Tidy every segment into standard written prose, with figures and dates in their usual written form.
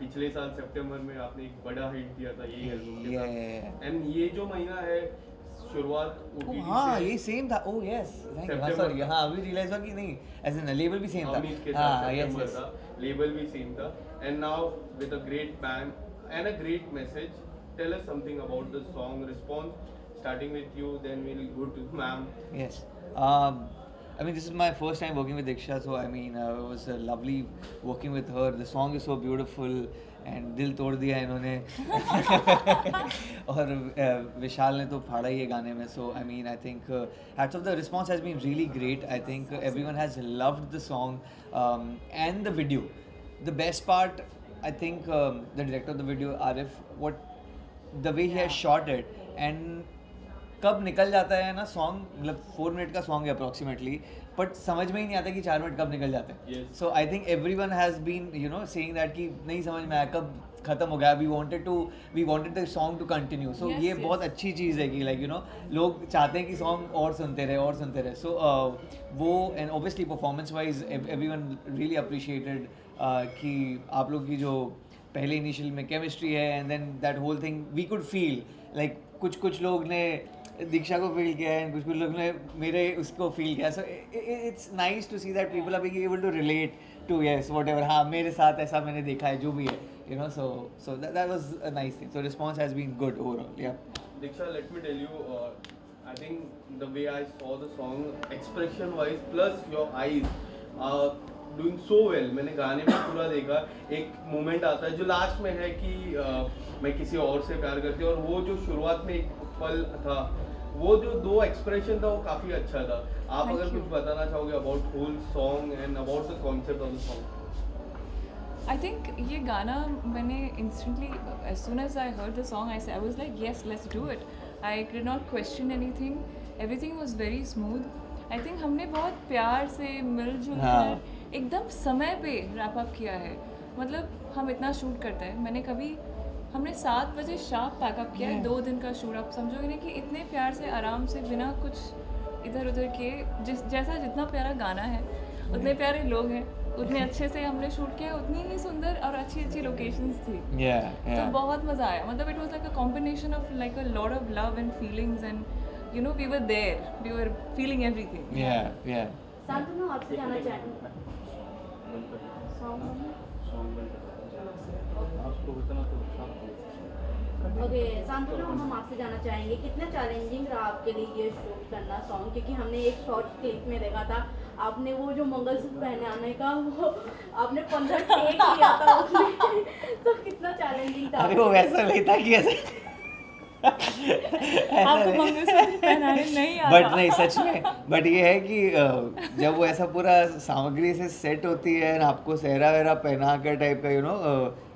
पिछले साल सितंबर में आपने एक बड़ा हिट दिया था यही एल्बम के Yeah. साथ, एंड ये जो महीना है शुरुआत Oh, ओटीटी हाँ से ये सेम था. Oh yes. Thank you. हाँ September sorry. था। हाँ अभी रियलाइज हुआ कि नहीं ऐसे ना लेबल भी सेम था. अमित के साथ हाँ yes सितंबर yes. था, लेबल भी सेम था, and now with a great band and a great message, tell us something about the song response, starting with you, then we'll go to ma'am. Yes. I mean, this is my first time working with Diksha, so I mean, it was lovely working with her. The song is so beautiful, and दिल तोड़ दिया इन्होंने. और विशाल ने तो फाड़ा ही है गाने में. So I mean, I think hats off. The response has been really great. I think everyone has loved the song and the video. The best part, I think, the director of the video, Arif, the way he has shot it, and कब निकल जाता है ना song, मतलब 4 minute का song है approximately, but समझ में ही नहीं आता कि 4 मिनट कब निकल जाते हैं. Yes. So I think everyone has been saying that कि नहीं समझ में आया कब खत्म हो गया. We wanted the song to continue. So Yes, ये yes. बहुत अच्छी चीज़ है कि लोग चाहते हैं कि सॉन्ग और सुनते रहे. सो वो and obviously performance wise everyone really appreciated कि आप लोग की जो पहले इनिशियल में केमिस्ट्री है, and then that whole thing we could feel like कुछ लोग ने दीक्षा को फील किया है, कुछ लोग ने मेरे उसको फील किया. So it's nice to see that people are being able to relate to yes whatever. हाँ मेरे साथ ऐसा मैंने देखा है जो भी है, so that was a nice thing. So response has been good overall. Yeah. Diksha, let me tell you, I think the way I saw the song, expression wise plus your eyes are doing so well. मैंने गाने में पूरा देखा, एक moment आता है जो last में है कि मैं किसी और से प्यार करती हूँ, और वो जो शुरुआत में एक पल था, वो जो 2 एक्सप्रेशन था वो काफ़ी अच्छा था. आप Thank अगर you. कुछ बताना चाहोगे about whole song and about the concept of the song. I think ये गाना मैंने इंस्टेंटली एज सुन as I heard the song I was like yes let's do it. I did not question anything, everything was very smooth. I think हमने बहुत प्यार से मिलजुल हाँ. कर एकदम समय पे रैप अप किया है. मतलब हम इतना शूट करते हैं, हमने 7 बजे शार्प पैकअप किया है, 2 दिन का शूट. आप समझोगे नहीं कि इतने प्यार से आराम से बिना कुछ इधर उधर किए, जितना प्यारा गाना है उतने प्यारे लोग हैं, उतने अच्छे से हमने शूट किया, उतनी ही सुंदर और अच्छी लोकेशंस थी. Yeah. तो बहुत मज़ा आया. मतलब it was like a combination of like a lot of love and feelings, and we were there, we were feeling everything. Yeah. Shantanu आपसे जानना चाहूँ ओके शांतनु, हम आपसे जानना चाहेंगे कितना चैलेंजिंग रहा आपके लिए ये शूट करना सॉन्ग, क्योंकि हमने एक शॉर्ट क्लिप में देखा था आपने वो जो मंगलसूत्र पहने आने का वो आपने 15 टेक किया था उसमें. तो कितना चैलेंजिंग था. अरे वो वैसा नहीं था कि ऐसे आपको मंगलसूत्र पहनाने नहीं आता. बट नहीं सच में, बट ये है कि जब वो ऐसा पूरा सामग्री से सेट होती है और आपको सहरा वहरा पहना कर टाइप का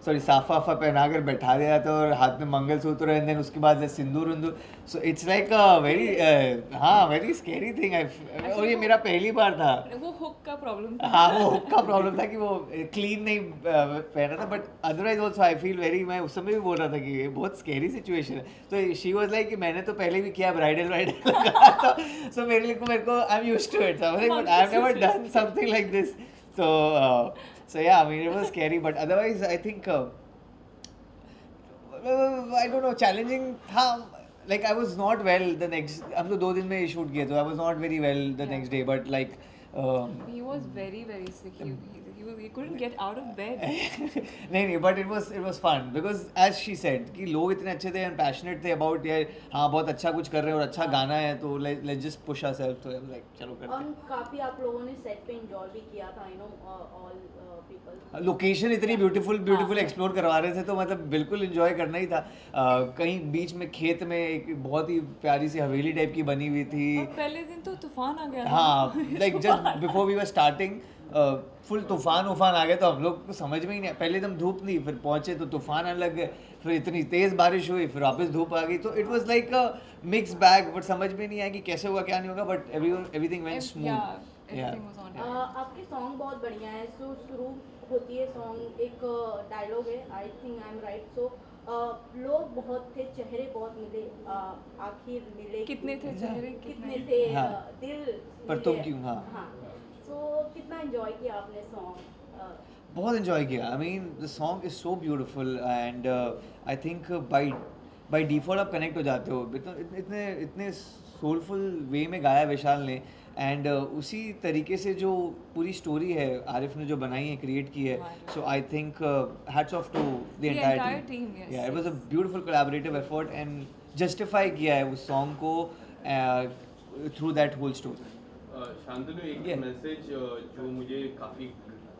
सॉरी साफा पहना कर बैठा दिया था, और हाथ में मंगलसूत्र, एंड देन उसके बाद सिंदूर विंदूर. So it's like a very very scary thing. और ये मेरा पहली बार था. वो हुक का प्रॉब्लम था. हाँ वो हुक का प्रॉब्लम था कि वो क्लीन नहीं पहना था, but otherwise also I feel very, मैं उस समय भी बोल रहा था कि ये बहुत स्केरी सिचुएशन है. तो शी वाज लाइक कि मैंने तो पहले भी किया ब्राइडल लगा था, सो मेरे को I am used to it, but I have never done something like this. So yeah, I mean it was scary, but otherwise I think I don't know, challenging था. Like I was not well the next, हम तो 2 दिन में shoot किए, तो I was not very well the Yeah. next day, but like He was very sick. He couldn't get out of bed. नहीं but it was fun because as she said कि लोग इतने अच्छे थे and passionate थे about यार हाँ बहुत अच्छा कुछ कर रहे हैं और अच्छा गाना है, तो let's just push ourselves, तो like चलो करते और हैं. काफी आप लोगों ने सेट पे एंजॉय भी किया था, you know all people. Location इतनी ब्यूटीफुल एक्सप्लोर करवा रहे थे, तो मतलब बिल्कुल एंजॉय करना ही था. कहीं बीच में खेत में एक बहुत ही प्यारी सी हवेली टाइप की बनी हुई थी. और पहले दिन तो तूफान आ गया था. हाँ like just before we were starting full तूफान आ गया, तो हम लोग को समझ में ही नहीं. पहले एकदम धूप नहीं, फिर पहुंचे तो तूफान आने लग गए, फिर इतनी तेज बारिश हुई, फिर वापस धूप आ गई. तो it was like a mix bag, but समझ में नहीं आया कि कैसे होगा क्या नहीं होगा, but everything went smooth. Everything was on time. आपके सॉन्ग बहुत बढ़िया है. सो शुरू होती है सॉन्ग, एक डायलॉग है, I think I am right. So लोग बहुत थे, चेहरे बहुत मिले, आखिर मिले कितने थे चेहरे, कितने थे, हाँ. दिल पर मिले. तुम क्यों, हाँ. हाँ. सो कितना एंजॉय किया आपने सॉन्ग. बहुत इन्जॉय किया. I mean the song is so beautiful and I think by default आप कनेक्ट हो जाते हो. इतने इतने सोलफुल वे में गाया विशाल ने एंड उसी तरीके से जो पूरी स्टोरी है आरिफ ने जो बनाई है क्रिएट की है. So I think hats off to the entire entire team. team, yes, या it was a beautiful collaborative effort and justify किया है उस सॉन्ग को through that whole story. Shantanu एक Yeah. मैसेज जो मुझे काफी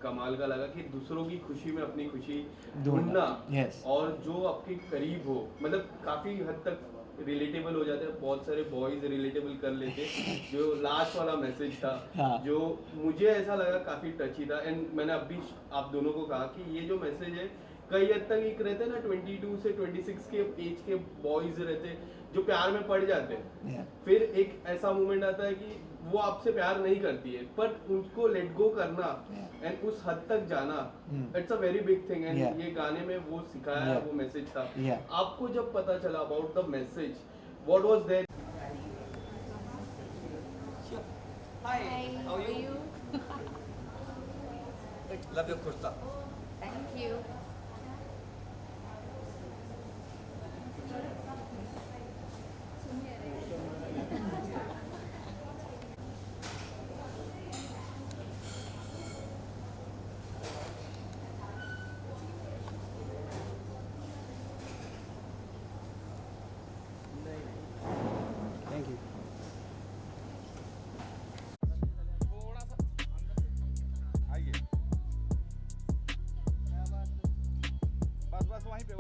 कमाल का लगा कि दूसरों की खुशी में अपनी खुशी ढूंढना. ढूंढना Yes. और जो आपके करीब हो, मतलब काफी हद तक रिलेटेबल हो जाते हैं. बहुत सारे बॉयज रिलेटेबल कर लेते. जो लास्ट वाला मैसेज था हाँ. जो मुझे ऐसा लगा काफी टची था. एंड मैंने अभी आप दोनों को कहा कि ये जो मैसेज है कई हद तक एक रहते हैं ना 22 से 26 के एज के बॉयज रहते हैं जो प्यार में पड़ जाते हैं. Yeah. फिर एक ऐसा मोमेंट आता है कि वो आपसे प्यार नहीं करती है बट उनको लेट गो करना एंड उस हद तक जाना it's a very big thing. And Yeah. ये गाने में वो सिखाया है, Yeah. वो मैसेज था. Yeah. आपको जब पता चला about the message what was there? Hi, how are you? Love your kurta. Thank you. Thank you. आइए. बस वहीं पे